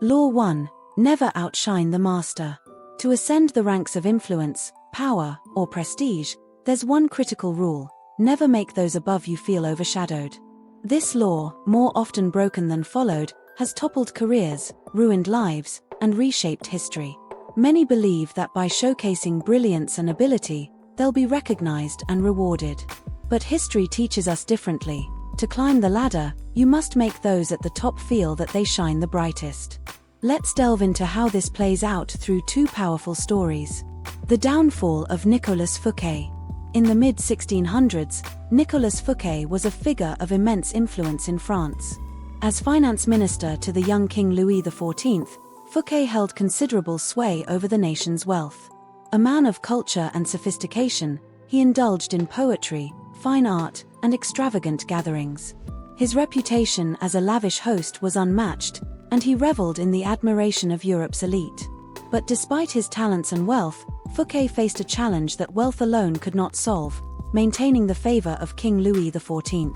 Law 1. Never outshine the master. To ascend the ranks of influence, power, or prestige, there's one critical rule: never make those above you feel overshadowed. This law, more often broken than followed, has toppled careers, ruined lives, and reshaped history. Many believe that by showcasing brilliance and ability, they'll be recognized and rewarded. But history teaches us differently. To climb the ladder, you must make those at the top feel that they shine the brightest. Let's delve into how this plays out through two powerful stories. The downfall of Nicolas Fouquet. In the mid-1600s, Nicolas Fouquet was a figure of immense influence in France. As finance minister to the young King Louis XIV, Fouquet held considerable sway over the nation's wealth. A man of culture and sophistication, he indulged in poetry, fine art, and extravagant gatherings. His reputation as a lavish host was unmatched, and he reveled in the admiration of Europe's elite. But despite his talents and wealth, Fouquet faced a challenge that wealth alone could not solve: maintaining the favor of King Louis XIV.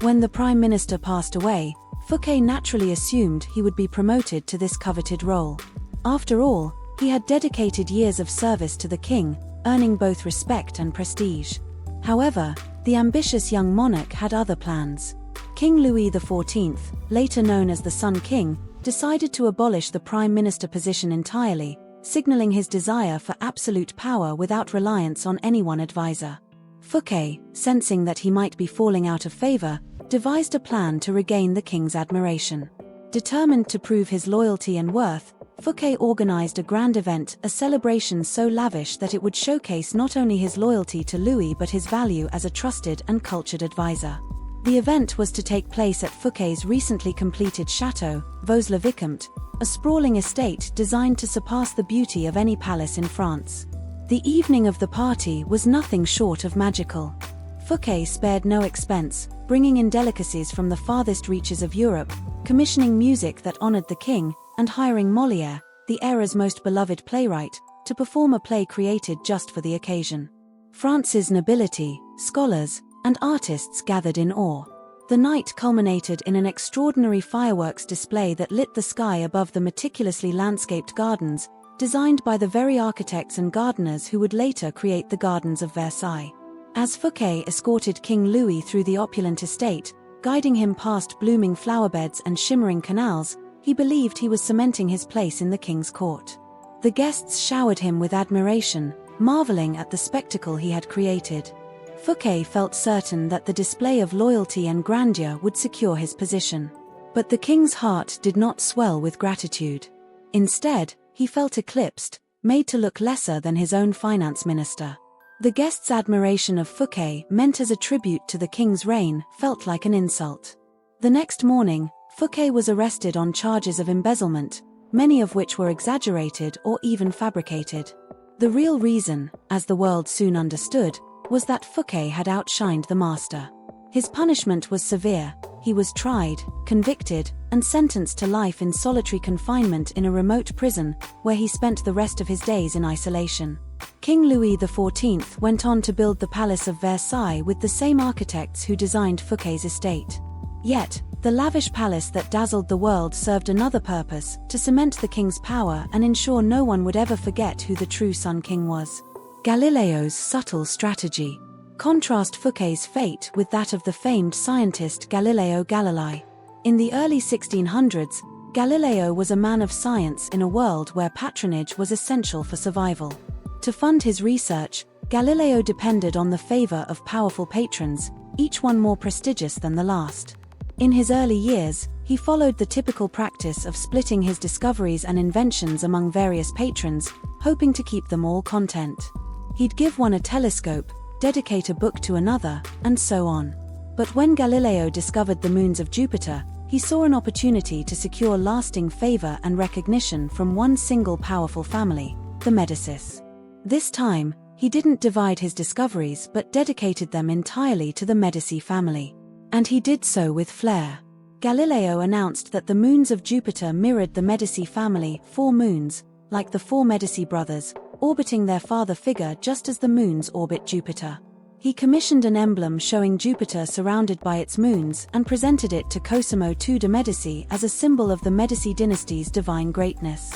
When the prime minister passed away, Fouquet naturally assumed he would be promoted to this coveted role. After all, he had dedicated years of service to the king, earning both respect and prestige. However, the ambitious young monarch had other plans. King Louis XIV, later known as the Sun King, decided to abolish the prime minister position entirely, signaling his desire for absolute power without reliance on any one advisor. Fouquet, sensing that he might be falling out of favor, devised a plan to regain the king's admiration. Determined to prove his loyalty and worth, Fouquet organized a grand event, a celebration so lavish that it would showcase not only his loyalty to Louis but his value as a trusted and cultured advisor. The event was to take place at Fouquet's recently completed chateau, Vaux-le-Vicomte, a sprawling estate designed to surpass the beauty of any palace in France. The evening of the party was nothing short of magical. Fouquet spared no expense, bringing in delicacies from the farthest reaches of Europe, commissioning music that honored the king, and hiring Molière, the era's most beloved playwright, to perform a play created just for the occasion. France's nobility, scholars, and artists gathered in awe. The night culminated in an extraordinary fireworks display that lit the sky above the meticulously landscaped gardens, designed by the very architects and gardeners who would later create the Gardens of Versailles. As Fouquet escorted King Louis through the opulent estate, guiding him past blooming flowerbeds and shimmering canals, he believed he was cementing his place in the king's court. The guests showered him with admiration, marveling at the spectacle he had created. Fouquet felt certain that the display of loyalty and grandeur would secure his position. But the king's heart did not swell with gratitude. Instead, he felt eclipsed, made to look lesser than his own finance minister. The guests' admiration of Fouquet, meant as a tribute to the king's reign, felt like an insult. The next morning, Fouquet was arrested on charges of embezzlement, many of which were exaggerated or even fabricated. The real reason, as the world soon understood, was that Fouquet had outshined the master. His punishment was severe. He was tried, convicted, and sentenced to life in solitary confinement in a remote prison, where he spent the rest of his days in isolation. King Louis XIV went on to build the Palace of Versailles with the same architects who designed Fouquet's estate. Yet, the lavish palace that dazzled the world served another purpose: to cement the king's power and ensure no one would ever forget who the true Sun King was. Galileo's subtle strategy. Contrast Fouquet's fate with that of the famed scientist Galileo Galilei. In the early 1600s, Galileo was a man of science in a world where patronage was essential for survival. To fund his research, Galileo depended on the favor of powerful patrons, each one more prestigious than the last. In his early years, he followed the typical practice of splitting his discoveries and inventions among various patrons, hoping to keep them all content. He'd give one a telescope, dedicate a book to another, and so on. But when Galileo discovered the moons of Jupiter, he saw an opportunity to secure lasting favor and recognition from one single powerful family, the Medicis. This time, he didn't divide his discoveries but dedicated them entirely to the Medici family. And he did so with flair. Galileo announced that the moons of Jupiter mirrored the Medici family, 4 moons, like the 4 Medici brothers, orbiting their father figure just as the moons orbit Jupiter. He commissioned an emblem showing Jupiter surrounded by its moons and presented it to Cosimo II de' Medici as a symbol of the Medici dynasty's divine greatness.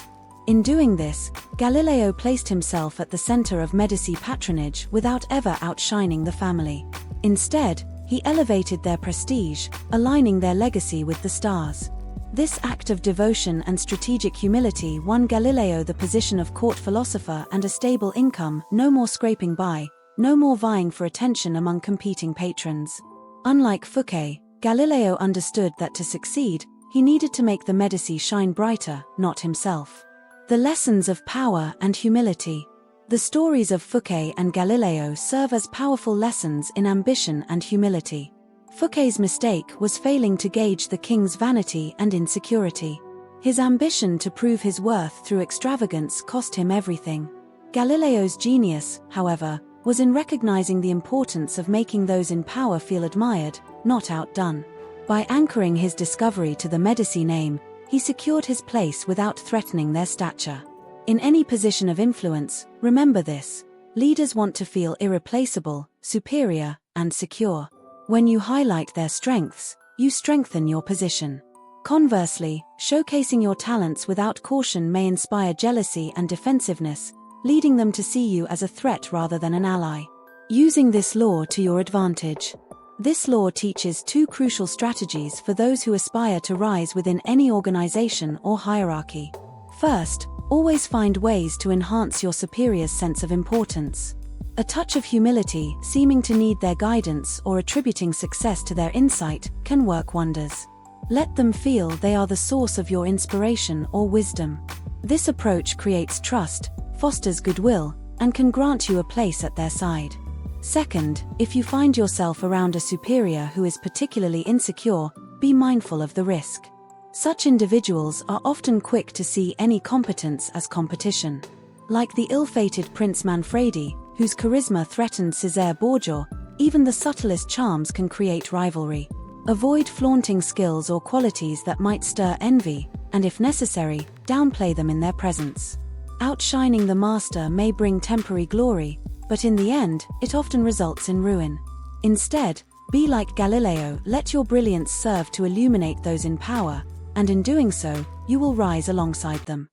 In doing this, Galileo placed himself at the center of Medici patronage without ever outshining the family. Instead, he elevated their prestige, aligning their legacy with the stars. This act of devotion and strategic humility won Galileo the position of court philosopher and a stable income, no more scraping by, no more vying for attention among competing patrons. Unlike Fouquet, Galileo understood that to succeed, he needed to make the Medici shine brighter, not himself. The lessons of power and humility. The stories of Fouquet and Galileo serve as powerful lessons in ambition and humility. Fouquet's mistake was failing to gauge the king's vanity and insecurity. His ambition to prove his worth through extravagance cost him everything. Galileo's genius, however, was in recognizing the importance of making those in power feel admired, not outdone. By anchoring his discovery to the Medici name, he secured his place without threatening their stature. In any position of influence, remember this: leaders want to feel irreplaceable, superior, and secure. When you highlight their strengths, you strengthen your position. Conversely, showcasing your talents without caution may inspire jealousy and defensiveness, leading them to see you as a threat rather than an ally. Using this law to your advantage. This law teaches two crucial strategies for those who aspire to rise within any organization or hierarchy. First, always find ways to enhance your superior's sense of importance. A touch of humility, seeming to need their guidance or attributing success to their insight, can work wonders. Let them feel they are the source of your inspiration or wisdom. This approach creates trust, fosters goodwill, and can grant you a place at their side. Second, if you find yourself around a superior who is particularly insecure, be mindful of the risk. Such individuals are often quick to see any competence as competition. Like the ill-fated Prince Manfredi, whose charisma threatened Cesare Borgia, even the subtlest charms can create rivalry. Avoid flaunting skills or qualities that might stir envy, and if necessary, downplay them in their presence. Outshining the master may bring temporary glory, but in the end, it often results in ruin. Instead, be like Galileo, let your brilliance serve to illuminate those in power, and in doing so, you will rise alongside them.